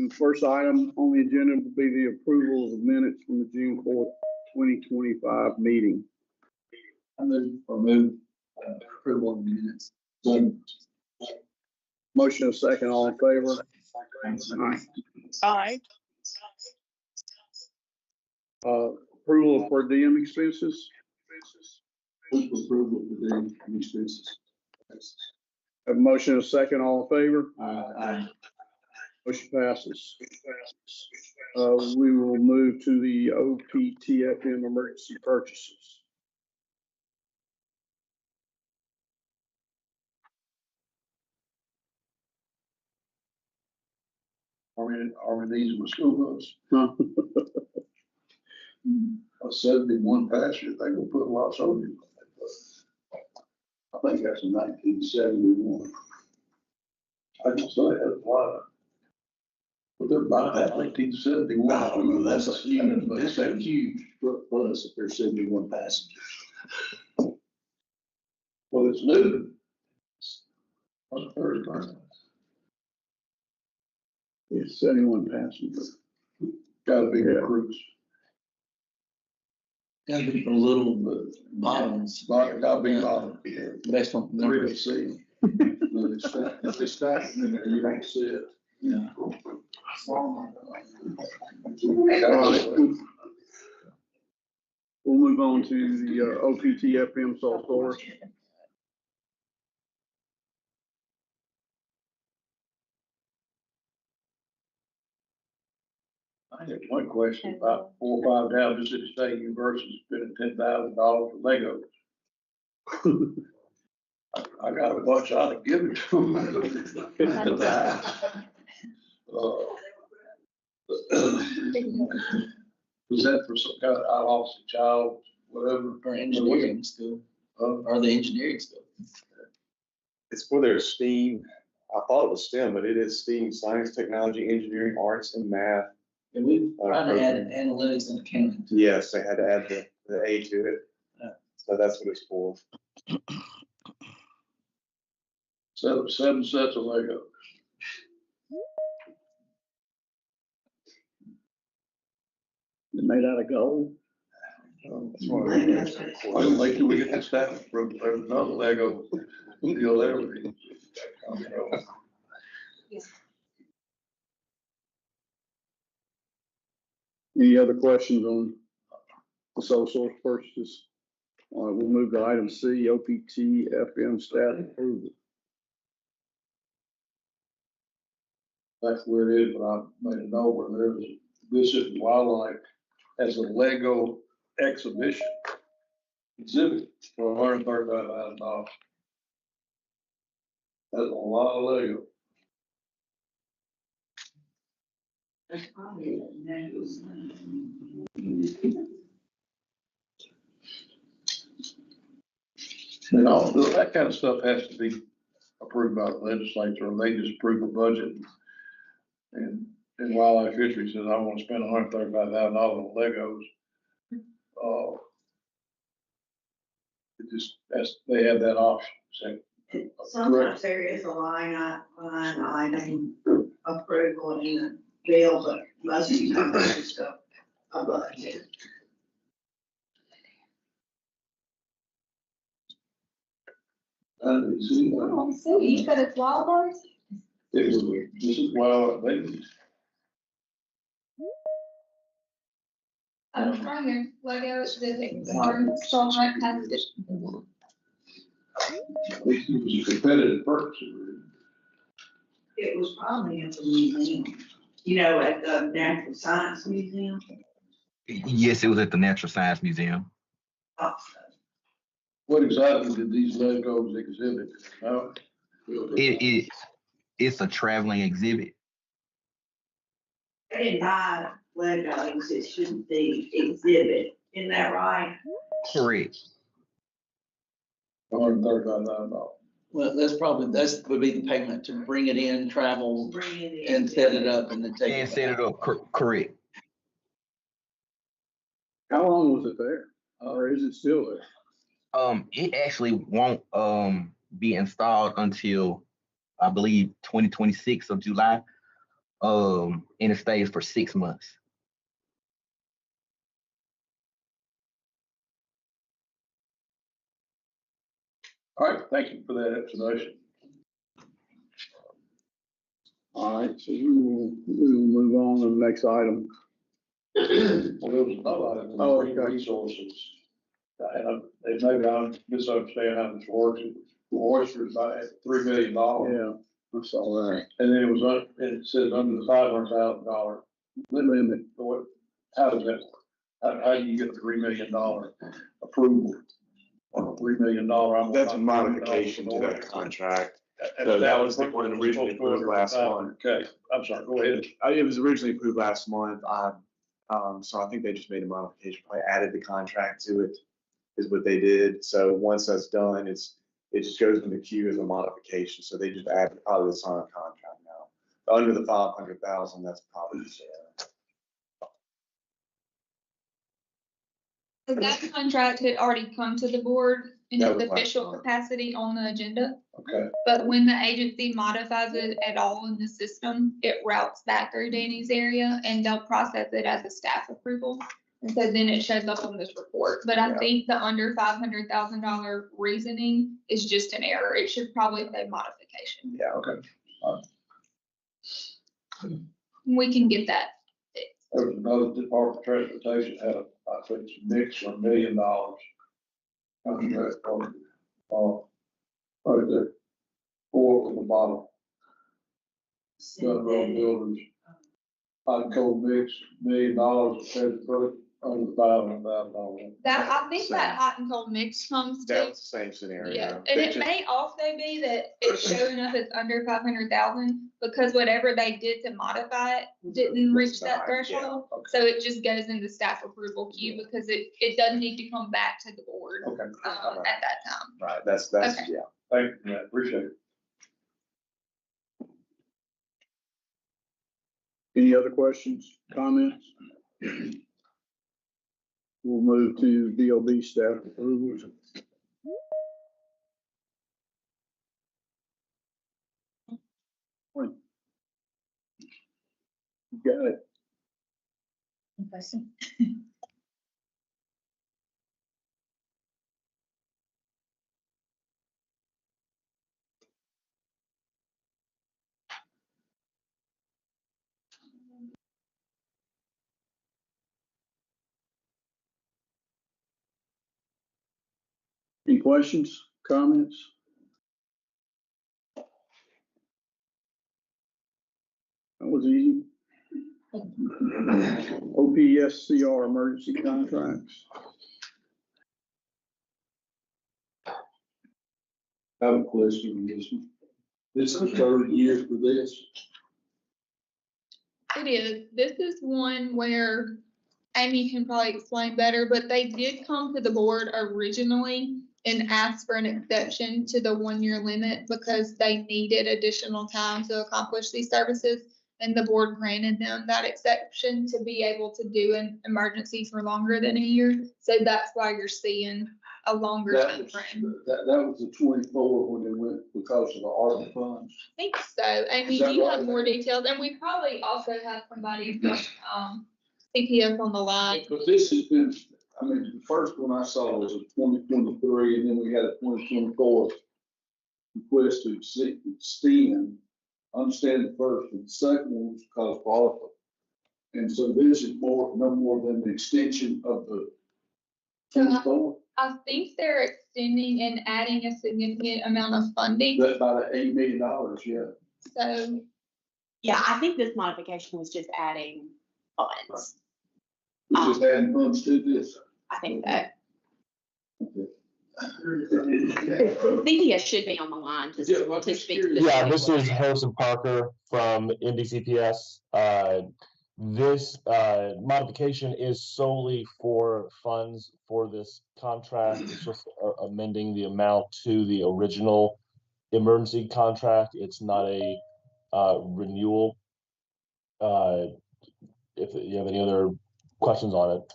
The first item on the agenda will be the approval of the minutes from the June 4th, 2025 meeting. I move approval of the minutes. Motion and second, all in favor? Aye. Approval of per diem expenses. Approval of the expenses. Have a motion and a second, all in favor? Aye. Motion passes. We will move to the OPTFM emergency purchases. Are we these with school bus? A 71 passenger, they will put lots on you. I think that's a 1971. I can say it has a lot of. But they're buying that 1971. I don't know, that's a huge bus if there's 71 passengers. Well, it's new. That's very nice. It's 71 passengers. Gotta be a cruise. Gotta be for little bottoms. Gotta be bottom. Best one. Really see. If they stack in there, you don't see it. Yeah. All right. We'll move on to the OPTFM sole source. I had one question about 4 or 5 down Mississippi State University spending $10,000 for Legos. I got a bunch out to give it to them. Was that for some kind of, I lost a child, whatever? Or engineering school, or the engineering school. It's for their STEAM. I thought it was STEM, but it is STEAM: science, technology, engineering, arts, and math. And we tried to add analytics and accounting. Yes, they had to add the A to it. So that's what it's for. Seven sets of Legos. They're made out of gold. That's one of the Well, like, do we get the staff from, there's another Lego deal there with it. Any other questions on the sole source purchases? All right, we'll move to item C, OPTFM staff approval. That's where it is, but I made a note where there was Bishop Wildlife as a Lego exhibition exhibit for $135,000. That's a lot of Lego. And all that kind of stuff has to be approved by the legislature, or they just approve a budget. And Wildlife Fisheries says, I want to spend $135,000 on Legos. It just, they have that option, so. Sometimes there is a line item approval in the bill, but most of the time it's just a budget. See, Oh, so you said it's wildlife? this is Wildlife Babies. I was trying to Lego exhibit, sorry, so I passed it. This is a competitive purchase. It was probably at the museum, you know, at the Natural Science Museum. Yes, it was at the Natural Science Museum. Oh, What exactly did these Legos exhibit? It's a traveling exhibit. They didn't buy Legos, it should be exhibit, isn't that right? Correct. $135,000. Well, that would be the payment to bring it in, travel, Bring it in. and set it up, and then take And it. set it up correct. How long was it there? Or is it still there? It actually won't be installed until I believe 2026 of July. And it stays for 6 months. All right, thank you for that explanation. All right, so we will move on to the next item. Well, there was another item, Oh, green okay. resources. And maybe I'm misunderstanding how this works. Oysters, I had $3 million. Yeah, I saw that. And then it says under the $500,000 limit. How does that work? How do you get a $3 million approval? Or $3 million? That's a modification to that contract. So that was the one originally approved last month. Okay, I'm sorry, go ahead. It was originally approved last month. So I think they just made a modification, probably added the contract to it, is what they did. So once that's done, it just goes in the queue as a modification. So they just added probably the sign contract now. Under the 500,000, that's probably So that contract had already come to the board in That its was last official month. capacity on the agenda. Okay, But when the agency modifies it at all in the system, it routes back through Danny's area and they'll process it as a staff approval. And so then it shows up on this report. But I Yeah. think the under $500,000 reasoning is just an error. It should probably say modification. Yeah. okay. We can get that. There was another Department of Transportation had I think it's a mix for $1 million. Contract right there. 4 from the bottom. Gun road builders. Hot and cold mix, $1 million, federal under $500,000. That, I think that hot and cold mix comes to. That's the same scenario. Yeah, and They it just- may also be that it's showing up as under 500,000 because whatever they did to modify it didn't reach that threshold. Okay. So it just goes in the staff approval queue because it doesn't need to come back to the board Okay, at that time. Right, that's, Okay. yeah. thank you for that, appreciate it. Any other questions, comments? We'll move to DOB staff approvals. You got it. Any questions, comments? That was easy. OPSCR emergency contracts. I have a question on this one. This is 30 years for this. It is. This is one where Amy can probably explain better, but they did come to the board originally and asked for an exception to the 1-year limit because they needed additional time to accomplish these services. And the board granted them that exception to be able to do an emergency for longer than a year. So that's why you're seeing a longer That time was, frame. that was the 24 when they went because of the ARPA funds. I think so. Amy, Is do that you right? have more details? And we probably also have somebody from, CPS on the line. But this has been, I mean, the first one I saw was a 2023, and then we had a 2024 request to extend. Understand the first, and the second one was because of ARPA. And so this is no more than the extension of the So 24, I think they're extending and adding a significant amount of funding. that by the $8 million, yeah. So Yeah, I think this modification was just adding funds. We just adding funds to this. I think that Okay. CPS should be on the line to Yeah, well, I'm to just speak. to curious. this. Yeah, this is Harrison Parker from NDCPS. This modification is solely for funds for this contract. It's just amending the amount to the original emergency contract. It's not a renewal. If you have any other questions on it.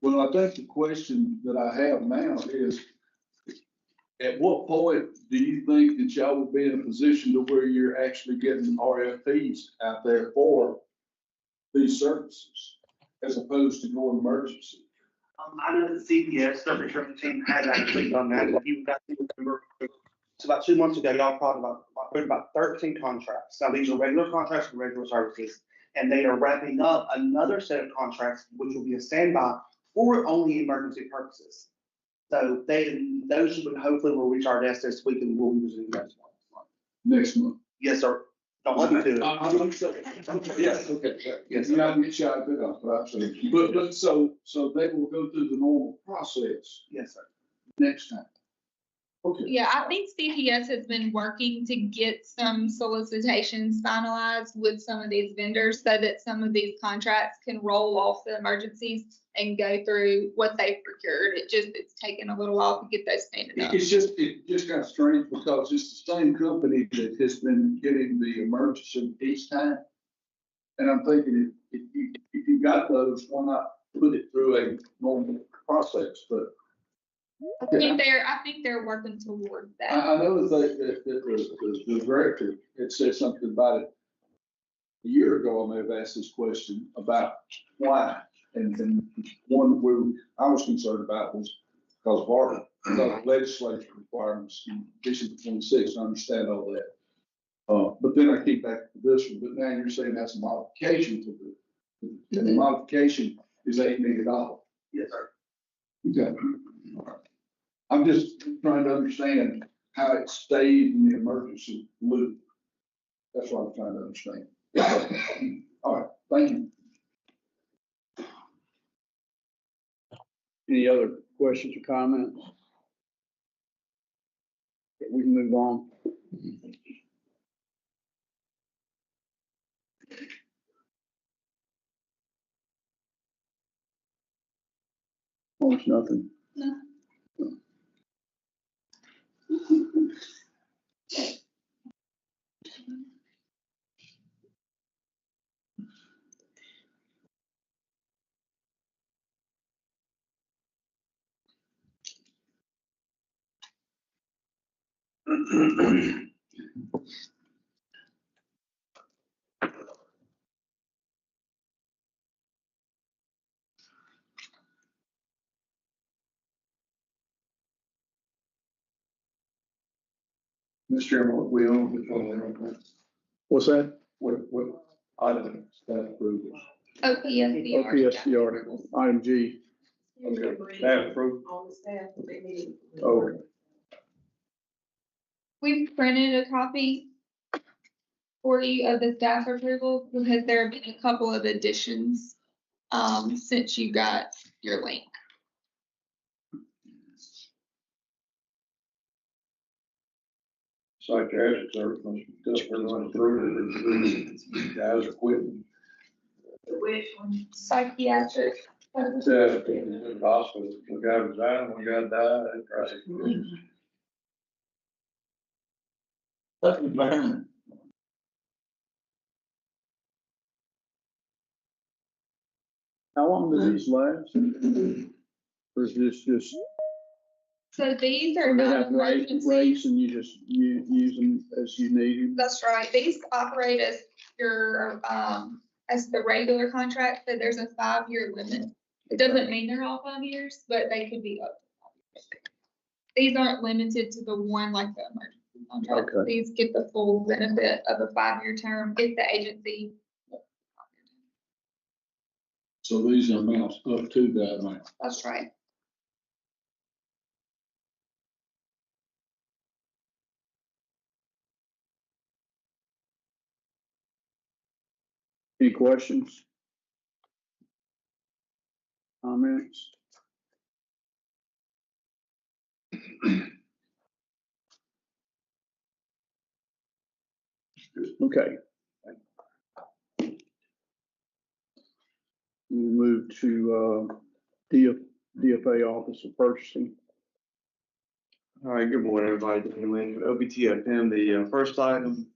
Well, I think the question that I have now is, At what point do you think that y'all will be in a position to where you're actually getting RFPs out there for these services as opposed to going emergency? I know the CPS, the procurement team has actually done that. If you guys remember, it's about 2 months ago, y'all talked about 13 contracts. Now, these are regular contracts for regular services, and they are wrapping up another set of contracts, which will be a standby for only emergency purposes. So those would hopefully will reach our desk this week and we'll be resuming next month. Next month? Yes, sir. Don't let me do it. I'm sorry. Yes, okay, yes, you're not gonna get shot, but so they will go through the normal process Yes, sir. next time. Okay. Yeah, I think CPS has been working to get some solicitations finalized with some of these vendors so that some of these contracts can roll off the emergencies and go through what they've procured. It's taken a little while to get those standing up. It's just kind of strange because it's the same company that has been getting the emergency each time. And I'm thinking if you got those, why not put it through a normal process, but. I think they're working toward that. I know that the director had said something about it a year ago. I may have asked this question about why. And one where I was concerned about was because of our legislature requirements in District 26. I understand all that. But then I came back to this one, but now you're saying that's a modification to the, and the modification is $8 million. Yes, sir. Okay. All right. I'm just trying to understand how it stayed in the emergency loop. That's what I'm trying to understand. All right, thank you. Any other questions or comments? We can move on. Almost nothing. No. Mr. Chairman, what we own before What's that? what item staff approval? OPSDR. OPSDR, item G. Okay, staff approval. On the staff, they need. Okay. We've printed a copy for you of the staff approval because there have been a couple of additions since you got your link. Psychiatric service must be just for going through it. Guys are quitting. Which one? Psychiatric. Yeah, in the hospital, one guy resigned, one guy died, that's right. That's environment. How long do these last? Or is this just, So these are or they not have rates emergencies. and you just use them as you need them? That's right. These operate as your, as the regular contract, so there's a 5-year limit. It doesn't mean they're all 5 years, but they could be up to 5 years. These aren't limited to the one like the emergency contract. Okay. These get the full benefit of a 5-year term if the agency. So these are amounts up to that amount. That's right. Any questions? Comments? Okay. We'll move to DFA Office of Purchasing. All right, good morning, everybody. OBTFM, the first item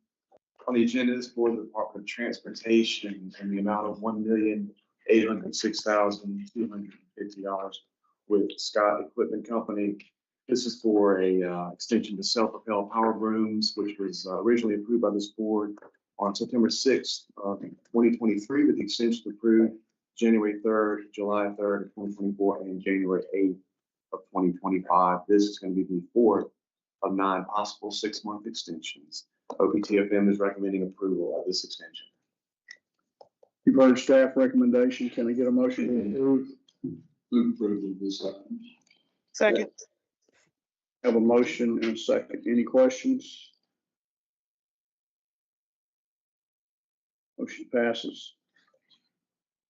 on the agenda is for the Department of Transportation in the amount of $1,806,250 with Scott Equipment Company This is for a extension to self-propelled power brooms, which was originally approved by this board on September 6th, 2023, with the extension approved January 3rd, July 3rd, 2024, and January 8th of 2025. This is going to be the fourth of 9 possible 6-month extensions. OPTFM is recommending approval of this extension. You've heard staff recommendation. Can I get a motion to approve? Move approval of this item. Second. Have a motion and a second. Any questions? Motion passes.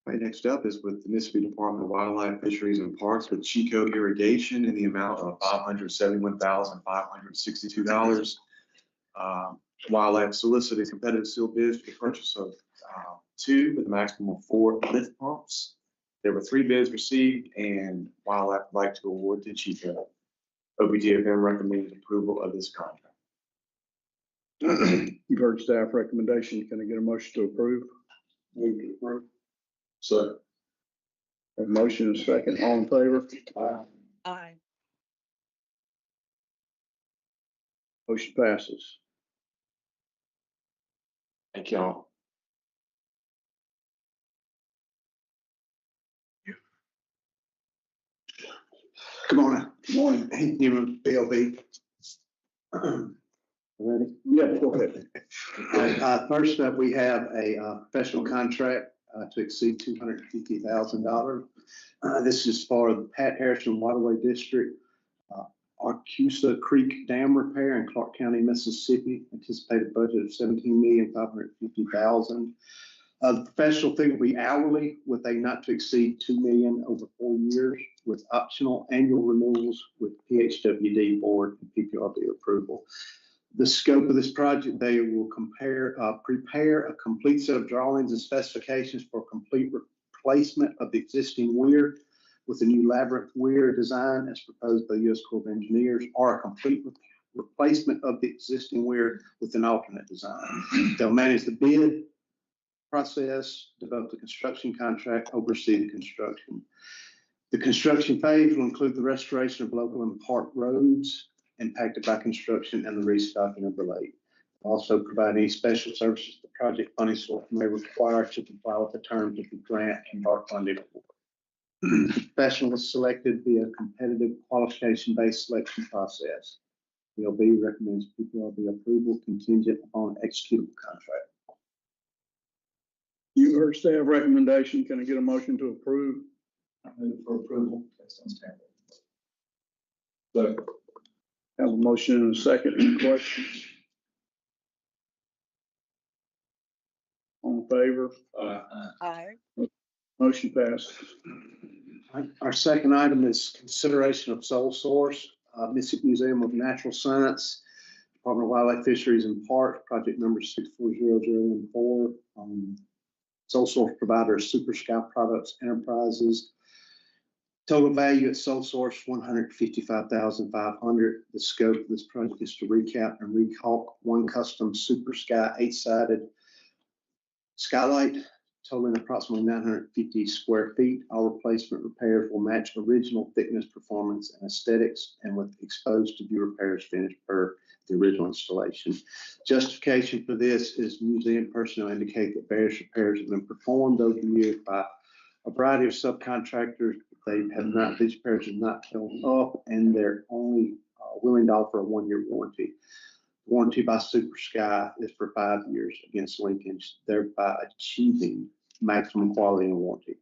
Right, next up is with the Mississippi Department of Wildlife, Fisheries and Parks with Chico Irrigation in the amount of $571,562. Wildlife solicited competitive sealed bids for the purchase of 2 with a maximum of 4 lift pumps. There were 3 bids received, and Wildlife would like to award to Chico. OPTFM recommends approval of this contract. You've heard staff recommendation. Can I get a motion to approve? Move to approve. Second. Have a motion and a second. All in favor? Aye. Motion passes. Thank y'all. Good morning. Good morning. You PLB. Ready? Yeah, go ahead. First up, we have a professional contract to exceed $250,000. This is for the Pat Harrison Waterway District, Arcusa Creek Dam repair in Clark County, Mississippi. Anticipated budget of $17,550,000. The professional fee will be hourly with a not to exceed $2 million over 4 years, with optional annual renewals with PHWD board and PPRB approval. The scope of this project, they will prepare a complete set of drawings and specifications for complete replacement of the existing weir with a new labyrinth weir design as proposed by the U.S. Corps of Engineers, or a complete replacement of the existing weir with an alternate design. They'll manage the bid process, develop the construction contract, oversee the construction. The construction phase will include the restoration of local and park roads impacted by construction and the restocking of the lake. Also provide any special services the project funding source may require to comply with the terms of the grant and dark funding award. Professional was selected via competitive qualification-based selection process. PLB recommends PPRB approval contingent upon executable contract. You heard staff recommendation. Can I get a motion to approve? I move for approval based on staff. Second. Have a motion and a second. Any questions? All in favor? Aye. Motion passes. Our second item is consideration of sole source, Mississippi Museum of Natural Science, Department of Wildlife, Fisheries and Parks, project number 640014. Sole source provider is Super Sky Products Enterprises. Total value at sole source $155,500. The scope of this project is to recap and recalk one custom Super Sky 8-sided skylight totaling approximately 950 square feet. All replacement repairs will match original thickness, performance, and aesthetics, and with exposed to view repairs finished per the original installation. Justification for this is museum personnel indicate that various repairs have been performed over the years by a variety of subcontractors. These repairs have not held up, and they're only willing to offer a 1-year warranty. Warranty by Super Sky is for 5 years against linkage, thereby achieving maximum quality and warranty.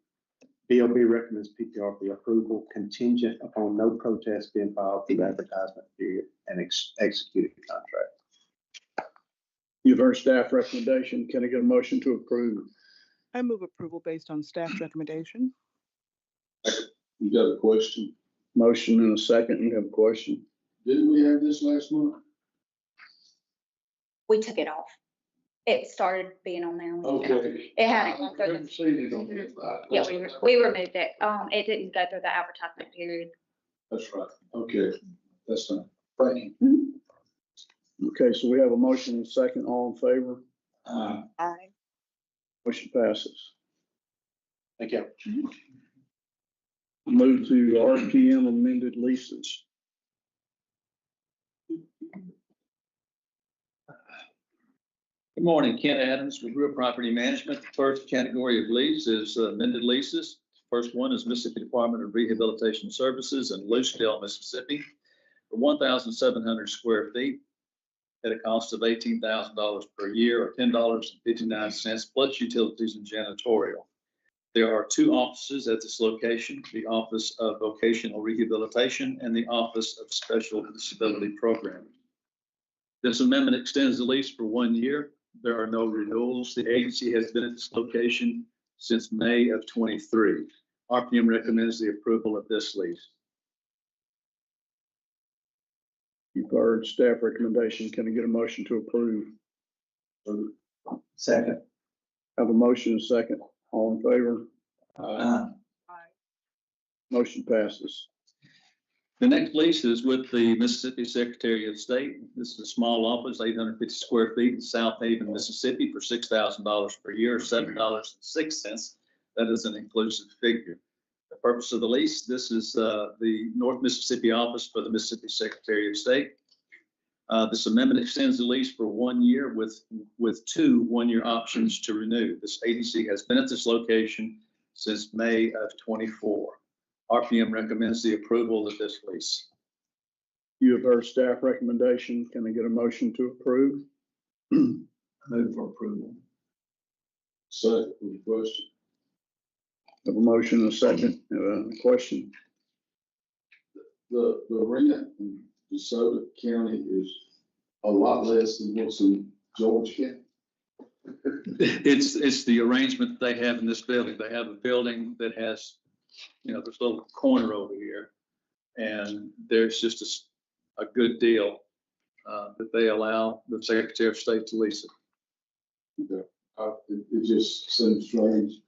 PLB recommends PPRB approval contingent upon no protest being filed through the advertisement period and executed contract. You've heard staff recommendation. Can I get a motion to approve? I move approval based on staff's recommendation. You got a question? Motion and a second. You have a question? Didn't we have this last month? We took it off. It started being on there. And we took it off. Okay. It hadn't gone through Never seen it on there. Yeah, we removed it. It didn't go through the advertisement period. That's right. Okay, that's fine. Thank you. Okay, so we have a motion and a second. All in favor? Aye. Motion passes. Thank you. Move to RPM amended leases. Good morning, Ken Adams with Real Property Management. The first category of lease is amended leases. First one is Mississippi Department of Rehabilitation Services in Lucedale, Mississippi, for 1,700 square feet at a cost of $18,000 per year, or $10.59 plus utilities and janitorial. There are two offices at this location: the Office of Vocational Rehabilitation and the Office of Special Disability Programming. This amendment extends the lease for 1 year. There are no renewals. The agency has been at this location since May of 23. RPM recommends the approval of this lease. You've heard staff recommendation. Can I get a motion to approve? Second. Have a motion and a second. All in favor? Aye. Motion passes. The next lease is with the Mississippi Secretary of State. This is a small office, 850 square feet in South Haven, Mississippi, for $6,000 per year, $7.06. That is an inclusive figure. The purpose of the lease: this is the North Mississippi office for the Mississippi Secretary of State. This amendment extends the lease for 1 year with two one-year options to renew. This agency has been at this location since May of 24. RPM recommends the approval of this lease. You have heard staff recommendation. Can I get a motion to approve? Move for approval. Second for the question. Have a motion and a second. Question. The rent in DeSoto County is a lot less than what's in George County. It's the arrangement they have in this building. They have a building that has, this little corner over here, and there's just a good deal that they allow the Secretary of State to lease it. It just seems strange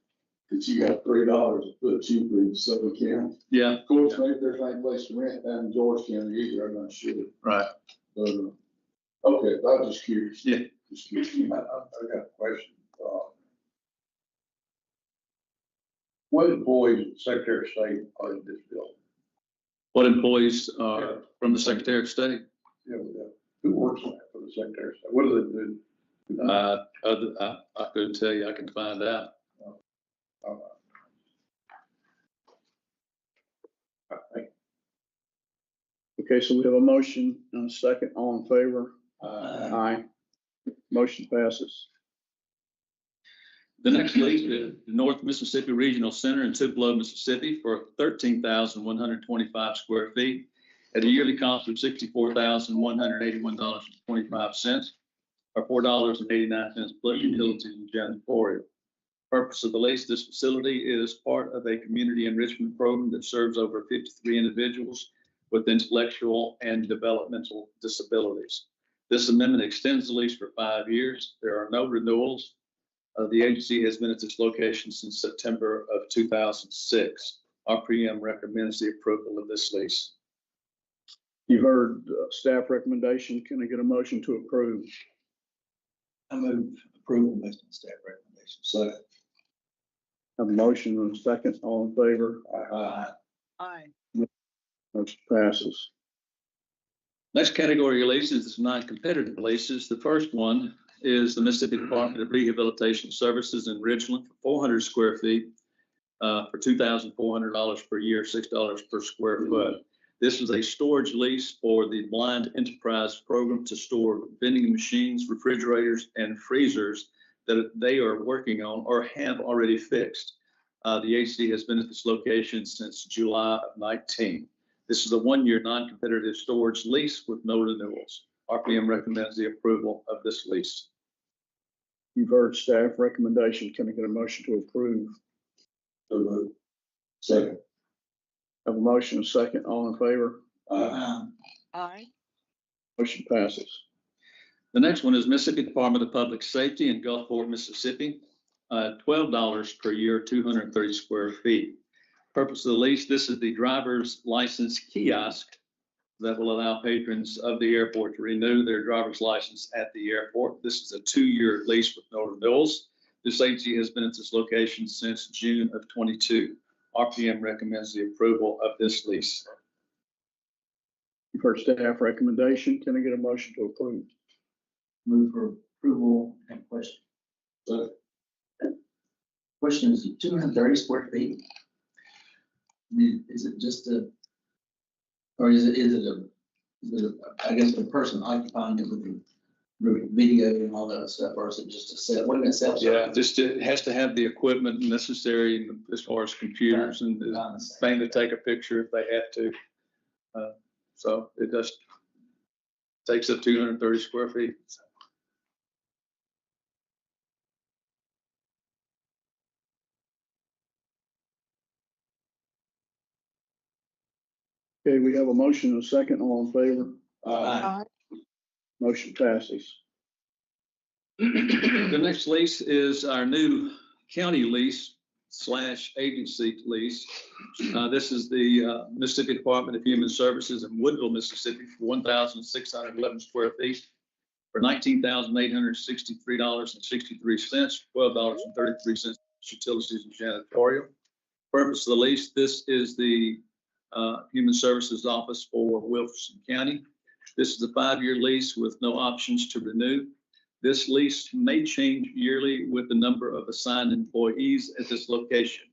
that you got $3 a foot cheaper in Southern County. Yeah. Of course, maybe there's any place to rent down in George County either. I'm not sure. Right. But, okay, I was just curious. Yeah. Just curious. I got a question. What employees of the Secretary of State are in this building? What employees are from the Secretary of State? Yeah, who works on that for the Secretary of State? What do they do? I couldn't tell you. I can find out. Okay, so we have a motion and a second. All in favor? Aye. Motion passes. The next lease is the North Mississippi Regional Center in Tupelo, Mississippi, for 13,125 square feet at a yearly cost of $64,181.25, or $4.89 plus utilities and janitorial. Purpose of the lease: this facility is part of a community enrichment program that serves over 53 individuals with intellectual and developmental disabilities. This amendment extends the lease for 5 years. There are no renewals. The agency has been at this location since September of 2006. RPM recommends the approval of this lease. You've heard staff recommendation. Can I get a motion to approve? I move approval based on staff recommendation. Second. Have a motion and a second. All in favor? Aye. Aye. Motion passes. Next category of leases is non-competitive leases. The first one is the Mississippi Department of Rehabilitation Services in Ridgeland for 400 square feet for $2,400 per year, $6 per square foot. This is a storage lease for the Blind Enterprise Program to store vending machines, refrigerators, and freezers that they are working on or have already fixed. The agency has been at this location since July of 19. This is a 1-year non-competitive storage lease with no renewals. RPM recommends the approval of this lease. You've heard staff recommendation. Can I get a motion to approve? So moved. Second. Have a motion and a second. All in favor? Aye. Motion passes. The next one is Mississippi Department of Public Safety in Gulfport, Mississippi, $12 per year, 230 square feet. Purpose of the lease: this is the driver's license kiosk that will allow patrons of the airport to renew their driver's license at the airport. This is a 2-year lease with no renewals. This agency has been at this location since June of 22. RPM recommends the approval of this lease. You've heard staff recommendation. Can I get a motion to approve? Move for approval and question. Question is 230 square feet. I mean, is it just or is it I guess the person occupying it with the video and all that stuff, or is it just a set? What is it? Yeah, just it has to have the equipment necessary as far as computers and the thing to take a picture if they have to. So it just takes up 230 square feet. Okay, we have a motion and a second. All in favor? Aye. Motion passes. The next lease is our new county lease / agency lease. This is the Mississippi Department of Human Services in Woodville, Mississippi, for 1,611 square feet for $19,863.63, $12.33 utilities and janitorial. Purpose of the lease: this is the Human Services Office for Wilson County. This is a 5-year lease with no options to renew. This lease may change yearly with the number of assigned employees at this location.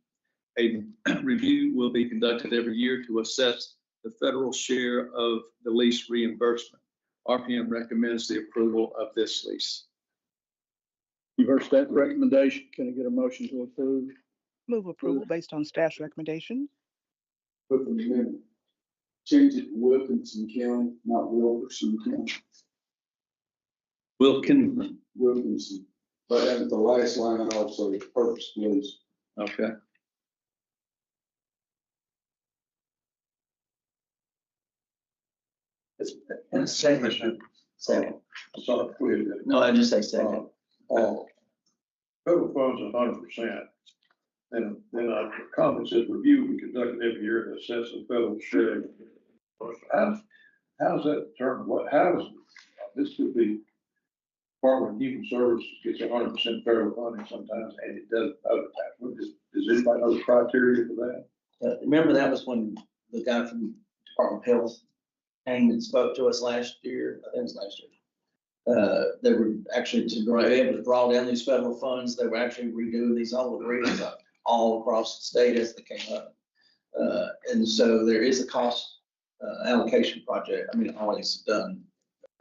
A review will be conducted every year to assess the federal share of the lease reimbursement. RPM recommends the approval of this lease. You've heard staff recommendation. Can I get a motion to approve? Move approval based on staff's recommendation. Change it to Wilkinson County, not Wilkerson County. Wilkinson. But at the last line also, the purpose was. Okay. And second. Sorry, please. No, I just say second. Federal funds 100%. And then our comment says review we conducted every year to assess the federal share. How's that determined? This could be Department of Human Services gets 100% federal funding sometimes, and it does other times. Does anybody know the criteria for that? Remember that was when the guy from Department of Health came and spoke to us last year. I think it was last year. They were actually be able to draw down these federal funds. They were actually redoing these all agreements all across the state as they came up. And so there is a cost allocation project. I mean, always done.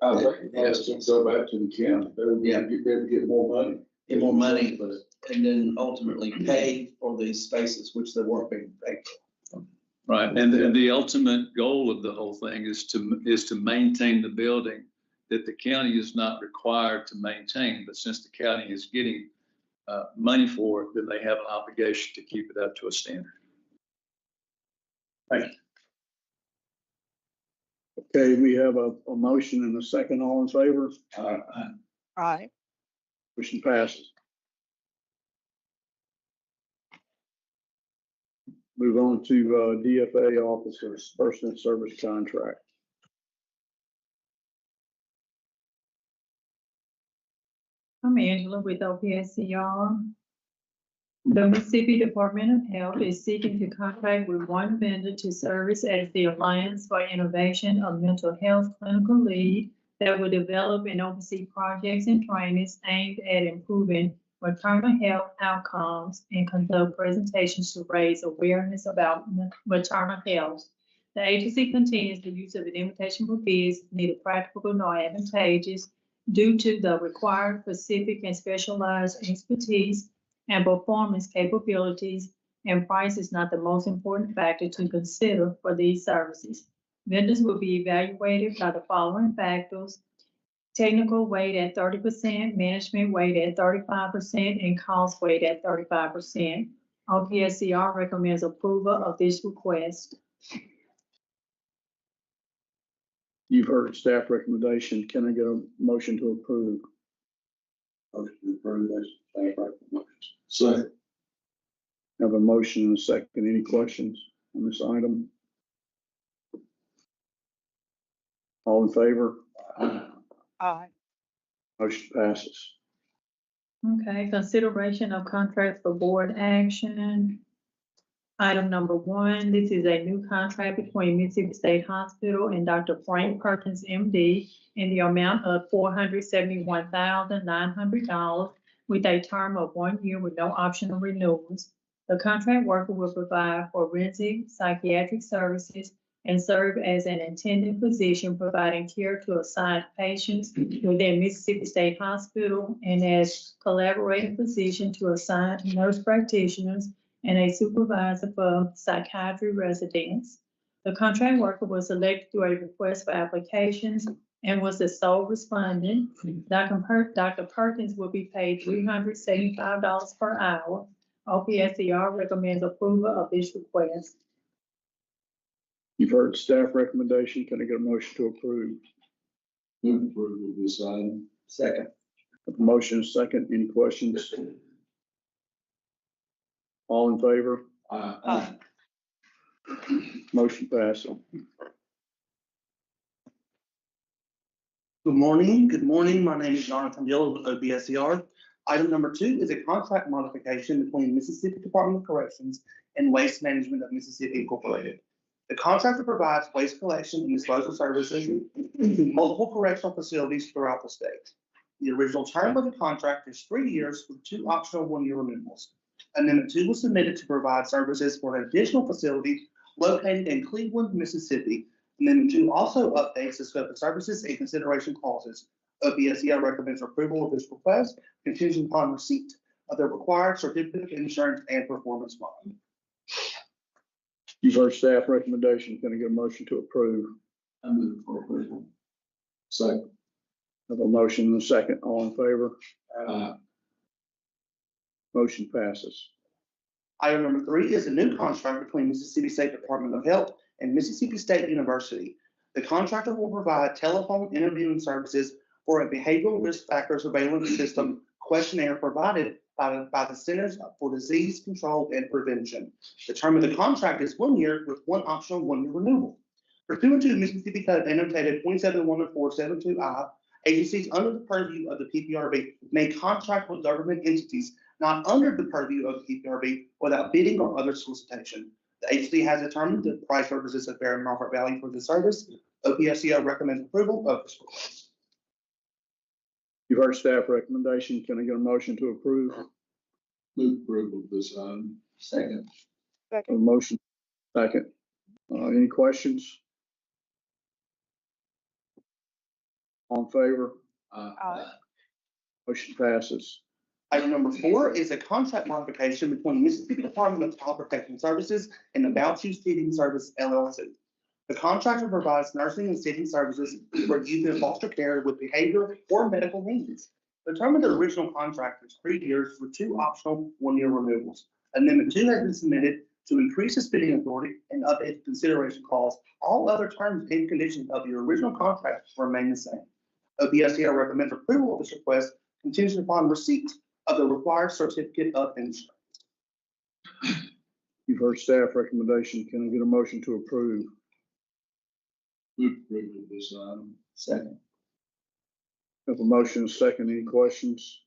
I think it has to go back to the county. They would get more money. Get more money, and then ultimately pay for these spaces which they weren't being paid for. Right, and the ultimate goal of the whole thing is to maintain the building that the county is not required to maintain, but since the county is getting money for it, then they have an obligation to keep it up to a standard. Thank you. Okay, we have a motion and a second. All in favor? Aye. Motion passes. Move on to DFA officers, personal service contract. I'm Angela with OPSCR. The Mississippi Department of Health is seeking to contract with one vendor to service as the Alliance for Innovation of Mental Health Clinical Lead that will develop and oversee projects and trainings aimed at improving maternal health outcomes and conduct presentations to raise awareness about maternal health. The agency continues the use of an invitation for bids, neither practical nor advantageous, due to the required specific and specialized expertise and performance capabilities, and price is not the most important factor to consider for these services. Vendors will be evaluated by the following factors: technical weight at 30%, management weight at 35%, and cost weight at 35%. OPSCR recommends approval of this request. You've heard staff recommendation. Can I get a motion to approve? Motion to approve this staff recommendation. Second. Have a motion and a second. Any questions on this item? All in favor? Aye. Motion passes. Okay, consideration of contracts for board action. Item number one, this is a new contract between Mississippi State Hospital and Dr. Frank Perkins, MD, in the amount of $471,900 with a term of 1 year with no optional renewals. The contract worker will provide forensic psychiatric services and serve as an attending physician providing care to assigned patients within Mississippi State Hospital and as collaborating physician to assigned nurse practitioners and a supervisor for psychiatry residents. The contract worker was selected through a request for applications and was the sole respondent. Dr. Perkins will be paid $375 per hour. OPSCR recommends approval of this request. You've heard staff recommendation. Can I get a motion to approve? Move approval of this item. Second. Have a motion and a second. Any questions? All in favor? Aye. Motion passes. Good morning. My name is Jonathan Dill with OBSCR. Item number 2 is a contract modification between Mississippi Department of Corrections and Waste Management of Mississippi Incorporated. The contractor provides waste collection and disposal services to multiple correctional facilities throughout the state. The original term of the contract is 3 years with 2 optional 1-year renewals. Amendment 2 was submitted to provide services for an additional facility located in Cleveland, Mississippi. Amendment 2 also updates the scope of services and consideration clauses. OPSCR recommends approval of this request contingent upon receipt of the required certificate of insurance and performance bond. You've heard staff recommendation. Can I get a motion to approve? I move for approval. Second. Have a motion and a second. All in favor? Aye. Motion passes. Item number 3 is a new contract between Mississippi State Department of Health and Mississippi State University. The contractor will provide telephone interviewing services for a behavioral risk factor surveillance system questionnaire provided by the Centers for Disease Control and Prevention. The term of the contract is 1 year with 1 optional 1-year renewal. Pursuant to Mississippi Code annotated 271472I, agencies under the purview of the PPRB may contract with government entities not under the purview of the PPRB without bidding or other solicitation. The agency has determined that the price represents a fair market value for the service. OPSCR recommends approval of this request. You've heard staff recommendation. Can I get a motion to approve? Move approval of this item. Second. A motion, second. Any questions? All in favor? Aye. Motion passes. Item number 4 is a contract modification between Mississippi Department of Child Protection Services and the Boucher Seating Service LLC. The contractor provides nursing and seating services for youth in foster care with behavior or medical needs. The term of the original contract is 3 years with 2 optional 1-year renewals. Amendment 2 has been submitted to increase the bidding authority and update the consideration clause. All other terms and conditions of the original contract remain the same. OPSCR recommends approval of this request contingent upon receipt of the required certificate of insurance. You've heard staff recommendation. Can I get a motion to approve? Move approval of this item. Second. Have a motion and a second. Any questions?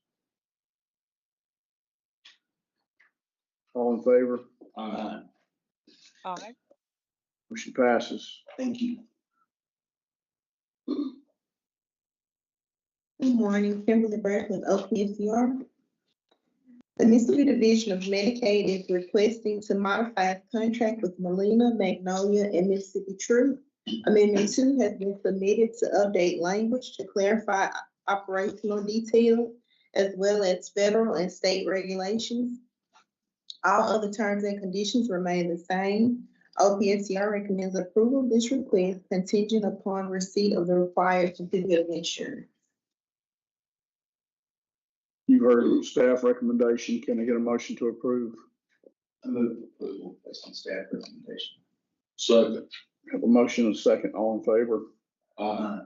All in favor? Aye. Aye. Motion passes. Thank you. Good morning, Kimberly Burke with OPSCR. The Mississippi Division of Medicaid is requesting to modify its contract with Molina, Magnolia, and Mississippi True. Amendment 2 has been submitted to update language to clarify operational details as well as federal and state regulations. All other terms and conditions remain the same. OPSCR recommends approval of this request contingent upon receipt of the required certificate of insurance. You've heard staff recommendation. Can I get a motion to approve? I move approval based on staff recommendation. Second. Have a motion and a second. All in favor? Aye.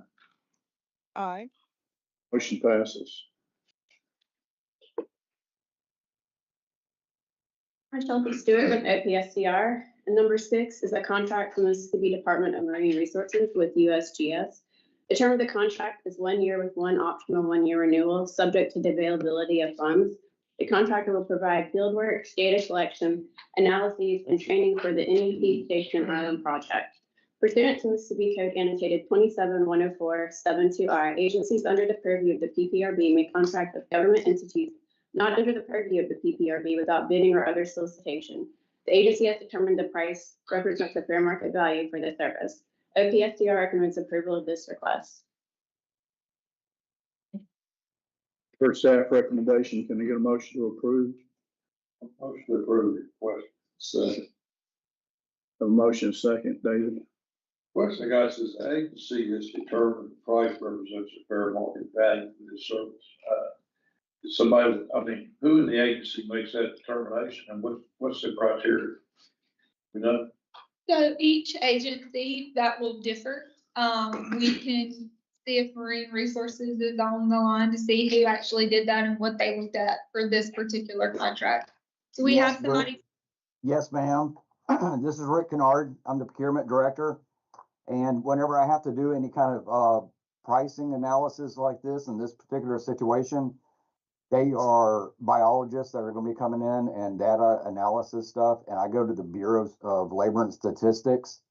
Aye. Motion passes. I'm Shelby Stewart with OPSCR. And number 6 is a contract from the Mississippi Department of Marine Resources with USGS. The term of the contract is 1 year with 1 optional 1-year renewal, subject to the availability of funds. The contractor will provide fieldwork, data collection, analyses, and training for the NEP Station Island project. Pursuant to Mississippi Code annotated 27-104-72I, agencies under the purview of the PPRB may contract with government entities not under the purview of the PPRB without bidding or other solicitation. The agency has determined the price represents the fair market value for the service. OPSDR recommends approval of this request. For staff recommendation, can I get a motion to approve? Motion to approve the request. Second. A motion second, David. Question, the guy says, the agency has determined the price represents a fair market value for this service. Somebody, I mean, who in the agency makes that determination and what's the criteria? You know? So each agency that will differ. We can see if Marine Resources is on the line to see who actually did that and what they looked at for this particular contract. So we have somebody. Yes, ma'am. This is Rick Kennard. I'm the procurement director. And whenever I have to do any kind of pricing analysis like this in this particular situation, they are biologists that are going to be coming in and data analysis stuff. And I go to the Bureau of Labor and Statistics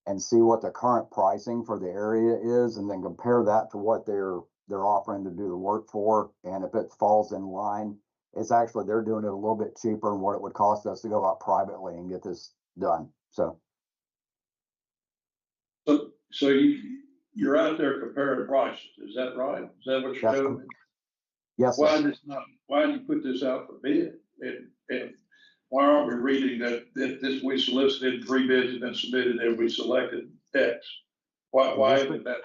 and see what the current pricing for the area is, and then compare that to what they're offering to do the work for. And if it falls in line, it's actually, they're doing it a little bit cheaper than what it would cost us to go out privately and get this done. So you're out there comparing prices, is that right? Is that what you're doing? Yes. Why did you put this out for bid? And why aren't we reading that this, we solicited 3 bids have been submitted and we selected X? Why isn't that?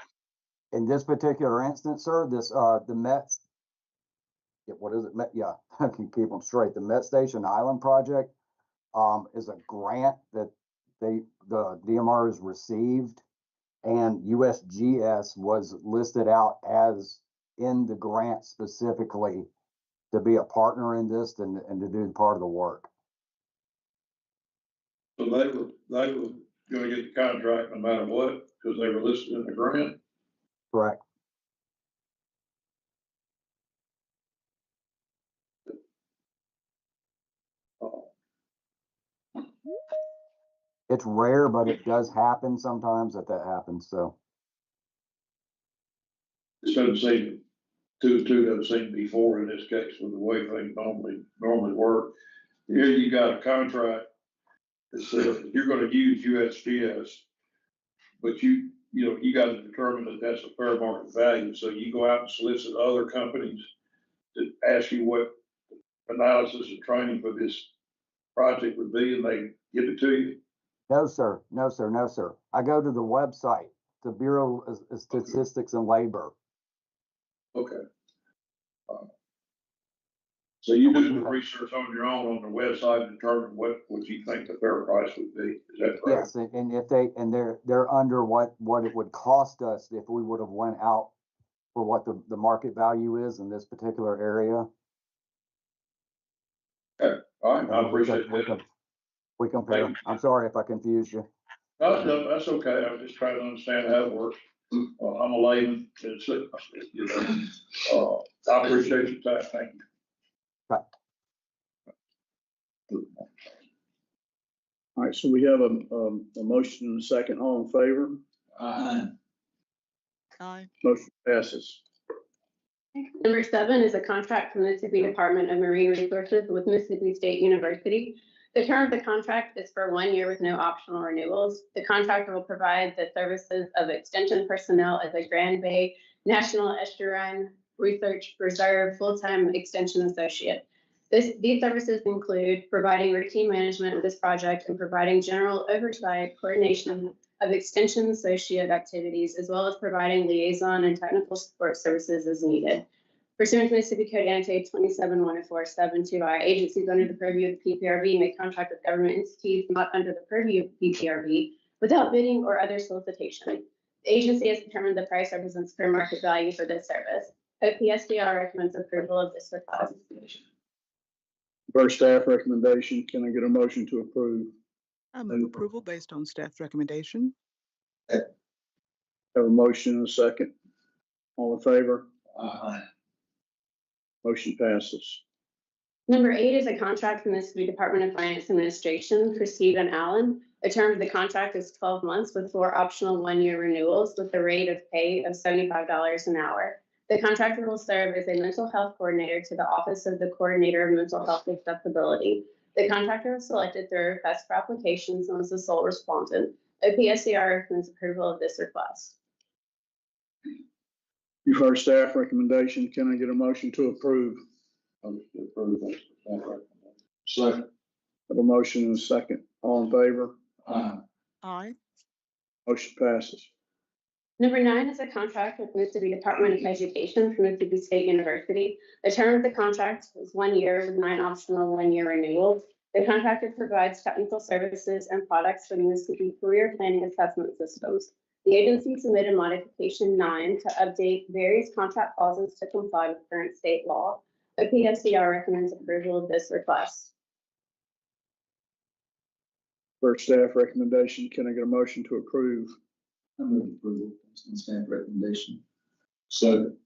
In this particular instance, sir, this, the Mets, what is it? Yeah, I can keep them straight. The Met Station Island project, is a grant that the DMR has received, and USGS was listed out as in the grant specifically to be a partner in this and to do part of the work. So they were gonna get the contract no matter what, because they were listed in the grant? Correct. It's rare, but it does happen sometimes that happens, so. This doesn't seem, two doesn't seem before in this case with the way things normally work. Here you got a contract that says you're gonna use USGS, but you got to determine that that's a fair market value. So you go out and solicit other companies to ask you what analysis and training for this project would be, and they give it to you? No, sir. No, sir. No, sir. I go to the website, the Bureau of Statistics and Labor. Okay. So you do the research on your own on the website and determine what you think the fair price would be. Is that correct? Yes, and if they're under what it would cost us if we would have went out for what the market value is in this particular area. Okay, all right, I appreciate that. We compare. I'm sorry if I confused you. No, that's okay. I was just trying to understand how it works. I'm a layman, and so, I appreciate your time. Thank you. Right. All right, so we have a motion and a second. All in favor? Aye. Aye. Motion passes. Number 7 is a contract from the Mississippi Department of Marine Resources with Mississippi State University. The term of the contract is for 1 year with no optional renewals. The contractor will provide the services of extension personnel as a Grand Bay National Estuarine Research Reserve full-time extension associate. These services include providing routine management of this project and providing general oversight, coordination of extension associate activities, as well as providing liaison and technical support services as needed. Pursuant to Mississippi Code annotated 27-104-72I, agencies under the purview of the PPRB may contract with government entities not under the purview of the PPRB without bidding or other solicitation. The agency has determined the price represents fair market value for this service. OPSDR recommends approval of this request. For staff recommendation, can I get a motion to approve? I move approval based on staff recommendation. Have a motion and a second. All in favor? Aye. Motion passes. Number 8 is a contract from the Mississippi Department of Finance Administration for Stephen Allen. The term of the contract is 12 months with 4 optional 1-year renewals with a rate of pay of $75 an hour. The contractor will serve as a mental health coordinator to the Office of the Coordinator of Mental Health Accessibility. The contractor was selected through a request for applications and was the sole respondent. OPSCR recommends approval of this request. You've heard staff recommendation. Can I get a motion to approve? Second. Have a motion and a second. All in favor? Aye. Motion passes. Number 9 is a contract with Mississippi Department of Education for Mississippi State University. The term of the contract is 1 year with 9 optional 1-year renewals. The contractor provides technical services and products for the Mississippi Career Planning Assessment Systems. The agency submitted modification 9 to update various contract clauses to comply with current state law. The PSCR recommends approval of this request. For staff recommendation, can I get a motion to approve? I move approval based on staff recommendation. Second.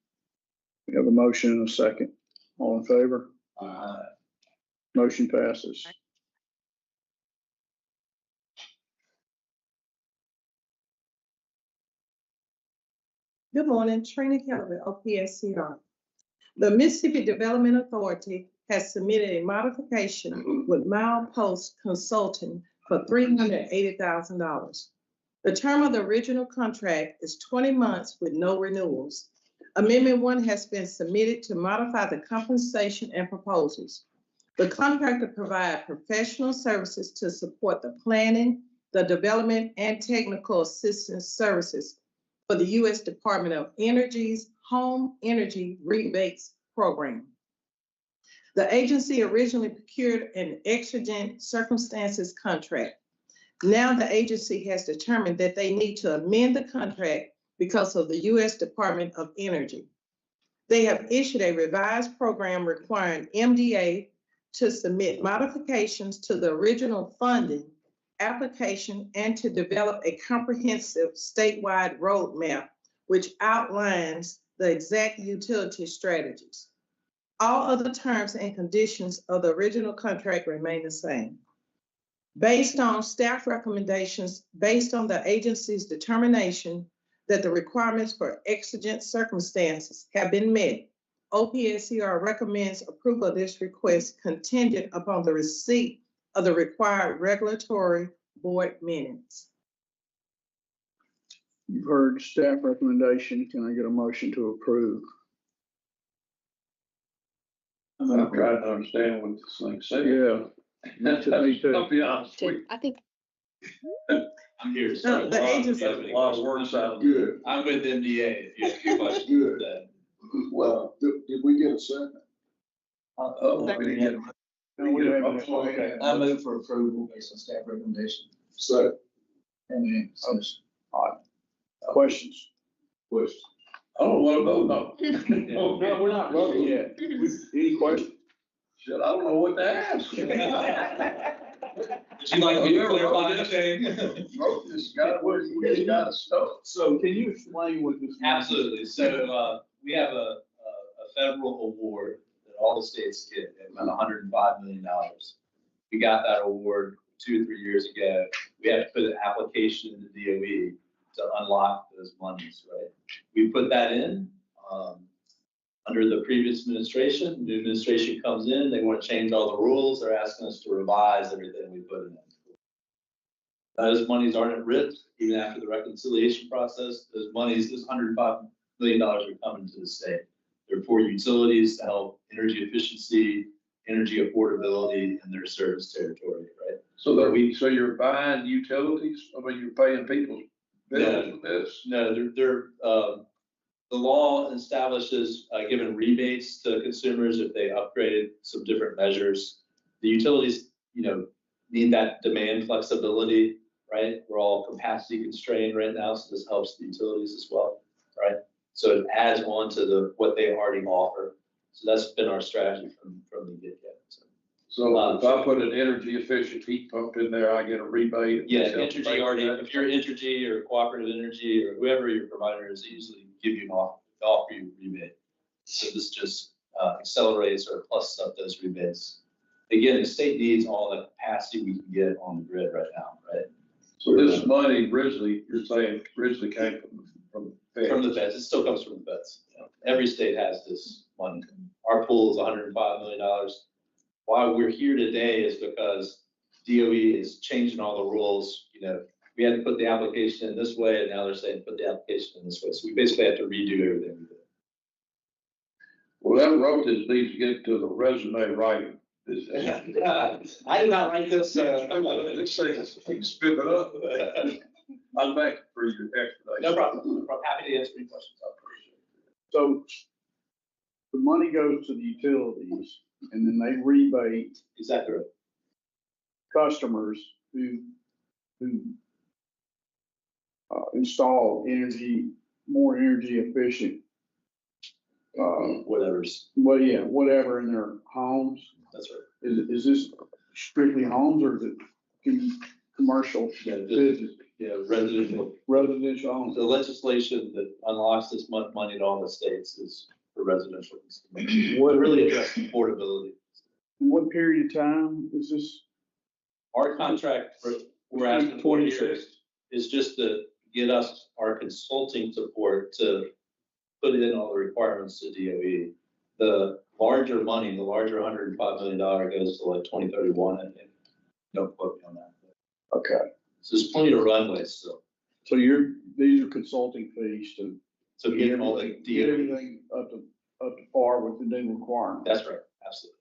We have a motion and a second. All in favor? Motion passes. Good morning, Trina Kelly, OPSCR. The Mississippi Development Authority has submitted a modification with Milepost Consulting for $380,000. The term of the original contract is 20 months with no renewals. Amendment 1 has been submitted to modify the compensation and proposals. The contractor provides professional services to support the planning, the development, and technical assistance services for the U.S. Department of Energy's Home Energy Rebates Program. The agency originally procured an exigent circumstances contract. Now the agency has determined that they need to amend the contract because of the U.S. Department of Energy. They have issued a revised program requiring MDA to submit modifications to the original funding application and to develop a comprehensive statewide roadmap which outlines the exact utility strategies. All other terms and conditions of the original contract remain the same. Based on staff recommendations, based on the agency's determination that the requirements for exigent circumstances have been met, OPSCR recommends approval of this request contingent upon the receipt of the required regulatory board minutes. You've heard staff recommendation. Can I get a motion to approve? I'm trying to understand what this thing says. Yeah. Me too. I'll be honest with you. I think. I'm here to No, start. the agency- A lot of work sounds good. I'm with MDA. If you have any questions. Good. then- Well, did we get a second? We didn't get it. Okay. I move for approval based on staff recommendation. Second. And discussion. Questions? Question. I don't want to vote no. No, we're not voting yet. Any questions? Shit, I don't know what to ask. Would you like me to clarify anything? Vote this guy, we just got to start. So can you explain what this? Absolutely. So, we have a federal award that all the states get at about $105 million. We got that award 2 or 3 years ago. We had to put an application in the DOE to unlock those monies, right? We put that in, under the previous administration. New administration comes in, they want to change all the rules. They're asking us to revise everything we put in. Those monies aren't at risk, even after the reconciliation process. Those monies, this $105 million are coming to the state. They're for utilities to help energy efficiency, energy affordability in their service territory, right? So you're buying utilities, I mean, you're paying people bills for this? No, the law establishes giving rebates to consumers if they upgraded some different measures. The utilities, need that demand flexibility, right? We're all capacity constrained right now, so this helps the utilities as well, right? So it adds on to what they already offer. So that's been our strategy from the get-go. So if I put an energy efficient heat pump in there, I get a rebate? Yeah, Entergy already, if you're Entergy or Cooperative Energy or whoever your provider is, they usually give you offer you a rebate. So this just accelerates or plus up those rebates. Again, the state needs all the capacity we can get on the grid right now, right? So this money originally, you're saying originally came from the From the feds, it still comes from the feds. You know, every state has this money. Our pool is $105 million. Why we're here today is because DOE is changing all the rules. You know, we had to put the application in this way, and now they're saying put the application in this way. So we basically have to redo everything we did. Well, that road is needs to get to the resume writing. I did not write this. Let's say, you spit it up. I'm back for your explanation. No problem. I'm happy to answer any questions. I appreciate it. So the money goes to the utilities and then they rebate Exactly right. customers who install more energy efficient. Whatever in their homes. That's right. Is this strictly homes or is it commercial? Business? Yeah, residential. Residential homes. The legislation that unlocks this much money to all the states is for residential. What really address affordability. In what period of time is this? Our contract, we're asking 20 years, is just to get us our consulting support to put in all the requirements to DOE. The larger money, the larger $105 million goes to like 2031, I think. Don't quote me on that. Okay. So there's plenty of runway still. So these are consulting fees to get all the get everything up to par with the new requirements. That's right, absolutely.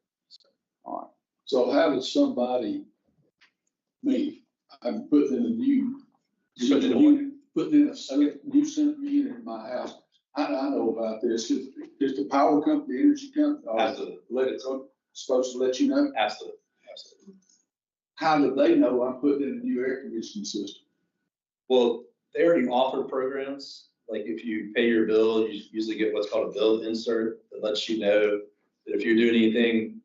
All right. So how does somebody, I'm putting in a new, putting in a new central unit in my house. I know about this. Is the power company, the energy company, Absolutely. Supposed to let you know? Absolutely. Absolutely. How do they know I'm putting in a new air conditioning system? Well, they already offer programs. Like if you pay your bill, you usually get what's called a bill insert that lets you know that if you're doing anything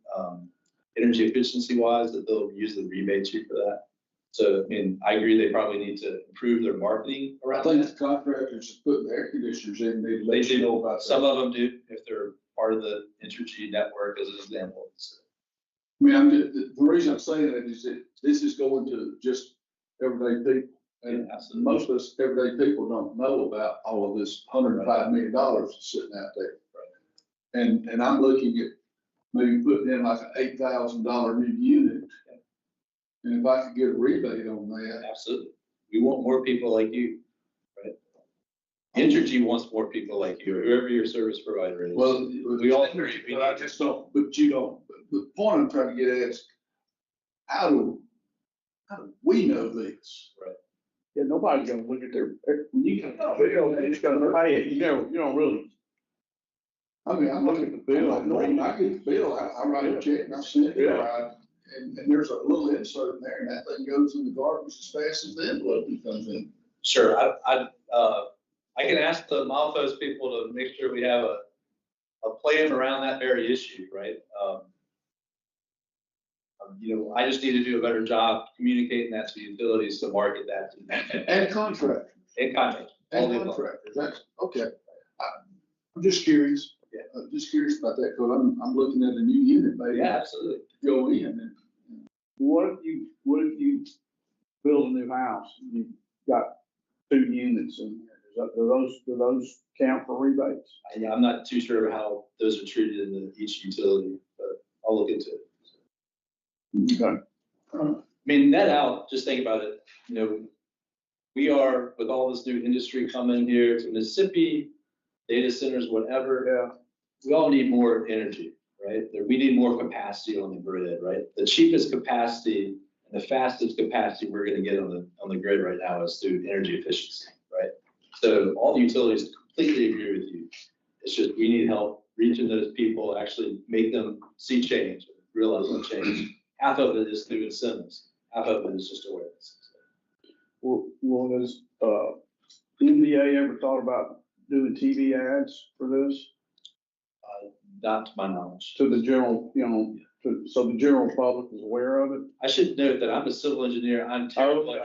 energy efficiency wise, that they'll usually rebate you for that. So, I mean, I agree, they probably need to improve their marketing around I think that. the contractors put the air conditioners in, they They let you know do, about that. some of them do, if they're part of the Entergy network as an example. So, I mean, the reason I'm saying that is that this is going to just everyday people. And Yeah, absolutely. most of us everyday people don't know about all of this $105 million sitting out there. Right. And I'm looking at maybe putting in like an $8,000 new unit. And if I could get a rebate on that. Absolutely. We want more people like you, right? Entergy wants more people like you, whoever your service provider is. Well, we all agree. But I just don't, but you don't. The point I'm trying to get at is how do we know this? Right. Yeah, nobody's gonna look at their, when you get a bill, they're just gonna pay it, you don't really. I mean, I'm looking at the bill, I get the bill, I write a check and I send it, right? And there's a little insert in there and that thing goes in the garbage as fast as the envelope comes in. Sure, I can ask the Malfos people to make sure we have a plan around that very issue, right? You know, I just need to do a better job communicating that to utilities to market that to And contractors. And contractors. And contractors, that's, okay. I'm just curious. Yeah. I'm just curious about that, because I'm looking at a new unit, maybe. Yeah, absolutely. Go in and. What if you build a new house, and you've got 2 units in there, do those count for rebates? Yeah, I'm not too sure how those are treated in each utility, but I'll look into it. Okay. I mean, net out, just think about it, you know, we are, with all this new industry coming here to Mississippi, data centers, whatever, we all need more energy, right? We need more capacity on the grid, right? The cheapest capacity and the fastest capacity we're gonna get on the grid right now is through energy efficiency, right? So all the utilities completely agree with you. It's just, we need help reaching those people, actually make them see change, realize the change. Half of it is through incentives, half of it is just awareness. Well, has NBA ever thought about doing TV ads for this? Not to my knowledge. To the general, so the general public is aware of it? I should note that I'm a civil engineer. I'm terrible.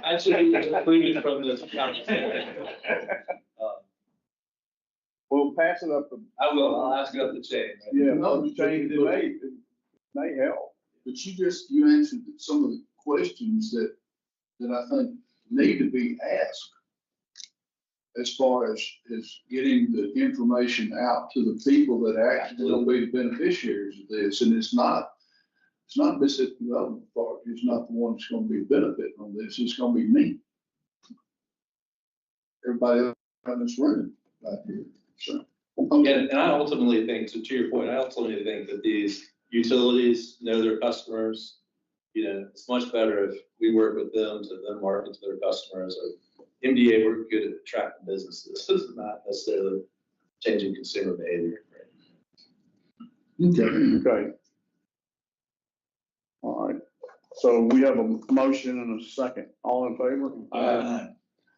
I should be excluded from this conversation. Well, pass it up. I will, I'll ask you up the chain. Right? Yeah, No, change it may help. But you answered some of the questions that I think need to be asked as far as getting the information out to the people that are actually going to be the beneficiaries of this. And it's not Mississippi Development Authority. It's not the one that's going to be benefiting from this. It's going to be me. Everybody else in this room right here. So, And I ultimately think, so to your point, I ultimately think that these utilities know their customers. You know, it's much better if we work with them to then market to their customers. Or MDA, we're good at attracting businesses. This is not necessarily changing consumer behavior. Okay. Okay. All right. So we have a motion and a second. All in favor? Aye.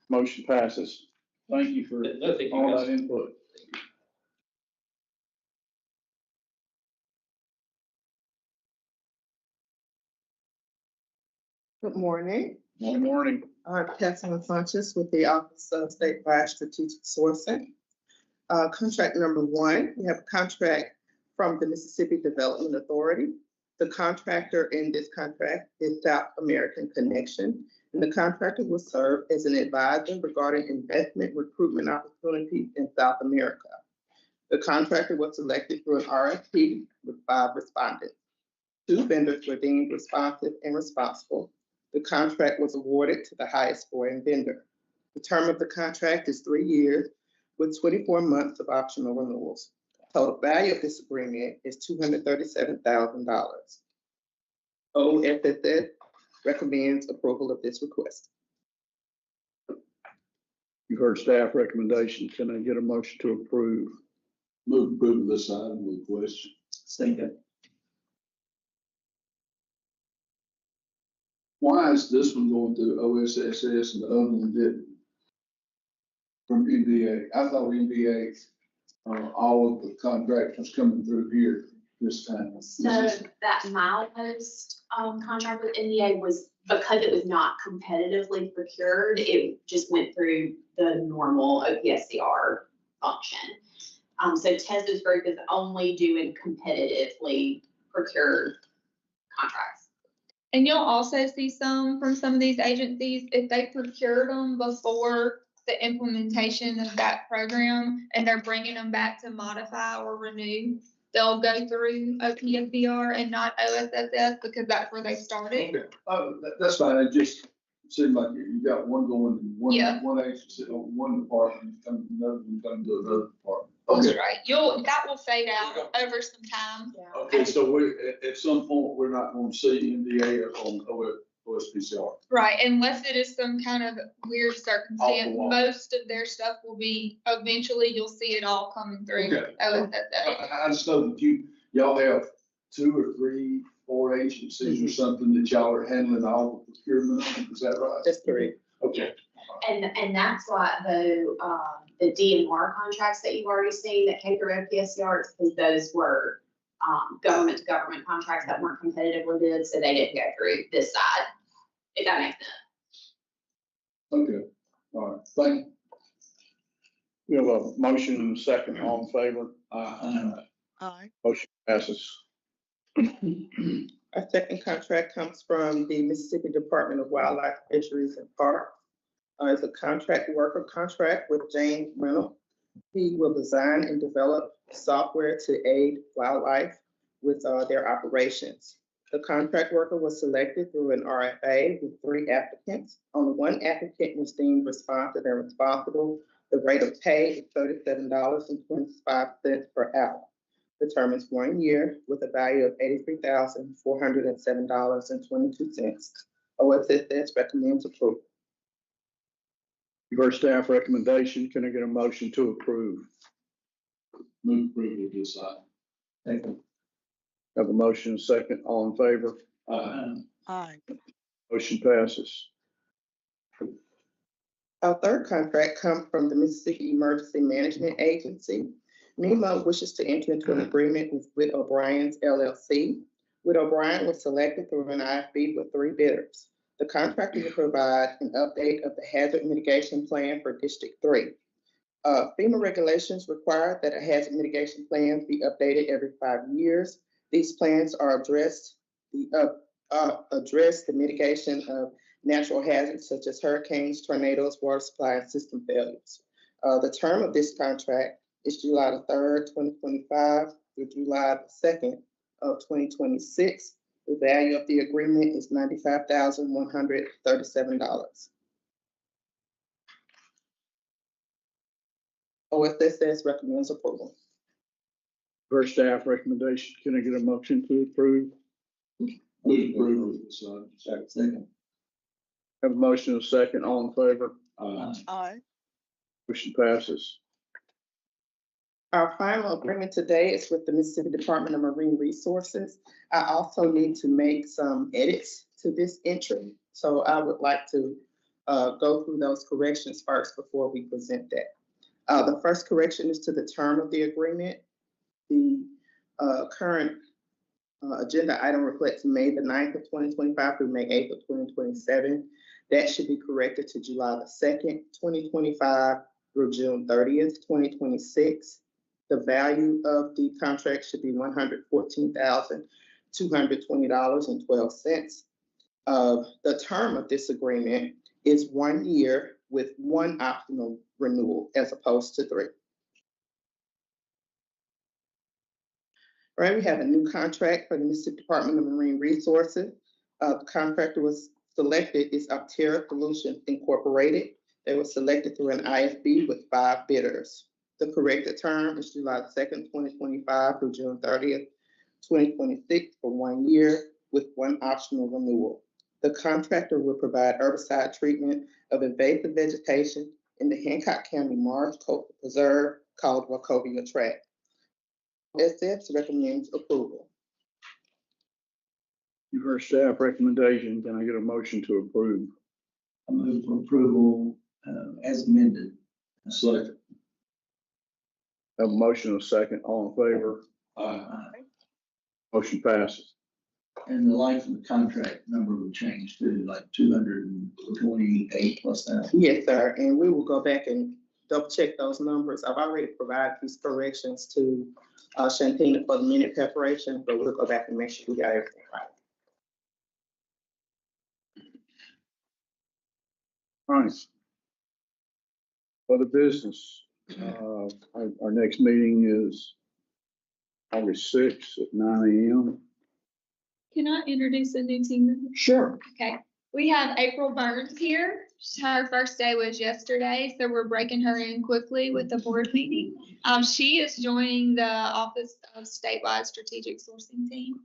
Motion passes. Thank you for No, thank you, all guys. that input. Good morning. Good morning. I'm Councilman Funches with the Office of Statewide Strategic Sourcing. Contract number one, we have a contract from the Mississippi Development Authority. The contractor in this contract is South American Connection, and the contractor will serve as an advisor regarding investment recruitment opportunities in South America. The contractor was selected through an RFP with 5 respondents. 2 vendors were deemed responsive and responsible. The contract was awarded to the highest scoring vendor. The term of the contract is 3 years with 24 months of optional renewals. Total value of this agreement is $237,000. OSSS recommends approval of this request. You heard staff recommendation. Can I get a motion to approve? Move approval of this item with question. Second. Why is this one going through OSSS and the other one didn't? From NDA, I thought NDA, all of the contract was coming through here this time. So that milepost contract with NDA was, because it was not competitively procured, it just went through the normal OPSCR function. So Tessa's group is only doing competitively procured contracts. And you'll also see some from some of these agencies, if they procured them before the implementation of that program and they're bringing them back to modify or renew, they'll go through OPSBR and not OSSS because that's where they started. Okay. Oh, that's fine. It just seemed like you got one going in one agency on one department, another one coming to another department. That's Okay. right. That will fade out over some time. Okay, so at some point, we're not going to see NDA on OSPCR. Right, unless it is some kind of weird circumstance, wall. most of their stuff will be, eventually you'll see it all coming through. Okay. OSSS. I just know that y'all have 2 or 3, 4 agencies or something that y'all are handling all the procurement on. Is that right? That's correct. Okay. And that's why the DMR contracts that you've already seen that came through OPSCR, because those were government to government contracts that weren't competitively bid, so they didn't go through this side, if that makes sense. Okay. All right. Thank you. We have a motion and a second. All in favor? Aye. Motion passes. Our second contract comes from the Mississippi Department of Wildlife, Fisheries and Parks. It's a contract worker contract with James Reynolds. He will design and develop software to aid wildlife with their operations. The contract worker was selected through an RFA with 3 applicants. Only 1 applicant was deemed responsive and responsible. The rate of pay is $37.25 per hour. The term is 1 year with a value of $83,407.22. OSSS recommends approval. You heard staff recommendation. Can I get a motion to approve? Move approval of this item. Thank you. Have a motion and a second. All in favor? Aye. Motion passes. Our third contract comes from the Mississippi Emergency Management Agency. MEMA wishes to enter into an agreement with Witt O'Brien's LLC. Witt O'Brien was selected through an IFB with 3 bidders. The contractor will provide an update of the hazard mitigation plan for District 3. FEMA regulations require that a hazard mitigation plan be updated every 5 years. These plans are address the mitigation of natural hazards such as hurricanes, tornadoes, water supply, and system failures. The term of this contract is July the 3rd, 2025 through July the 2nd of 2026. The value of the agreement is $95,137. OSSS recommends approval. First staff recommendation, can I get a motion to approve? Move approval, second. Have a motion and a second, all in favor? Aye. Motion passes. Our final agreement today is with the Mississippi Department of Marine Resources. I also need to make some edits to this entry, so I would like to go through those corrections first before we present that. The first correction is to the term of the agreement. The current agenda item reflects May the 9th of 2025 through May 8th of 2027. That should be corrected to July the 2nd, 2025 through June 30th, 2026. The value of the contract should be $114,220.12. The term of this agreement is 1 year with 1 optional renewal as opposed to 3. All right, we have a new contract for the Mississippi Department of Marine Resources. The contractor was selected is Optera Solutions Incorporated. They were selected through an IFB with 5 bidders. The corrected term is July 2nd, 2025 through June 30th, 2026 for 1 year with 1 optional renewal. The contractor will provide herbicide treatment of invasive vegetation in the Hancock County Marsh Coastal Preserve called Wachovia Tract. SF recommends approval. You heard staff recommendation, can I get a motion to approve? I move for approval, as amended. Second. Have a motion and a second, all in favor? Aye. Motion passes. And the length of the contract number would change to like 228 plus that. Yes, sir, and we will go back and double check those numbers. I've already provided these corrections to Shantina for the minute preparation, but we'll go back and make sure we got everything right. All right. Other business, our next meeting is August 6th at 9 a.m. Can I introduce a new team member? Sure. Okay, we have April Burns here. Her first day was yesterday, so we're breaking her in quickly with the board meeting. She is joining the Office of Statewide Strategic Sourcing team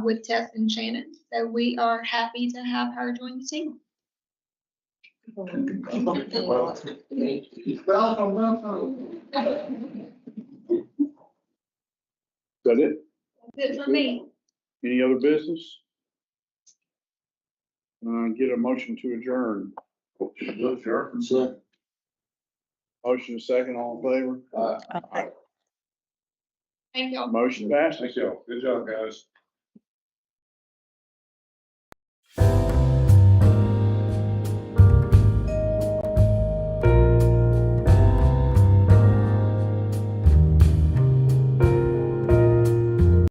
with Tess and Shannon. So we are happy to have her join the team. Welcome. That it? That's it for me. Any other business? Get a motion to adjourn. Motion second, all in favor? Thank you. Motion passes. Thank you. Good job, guys.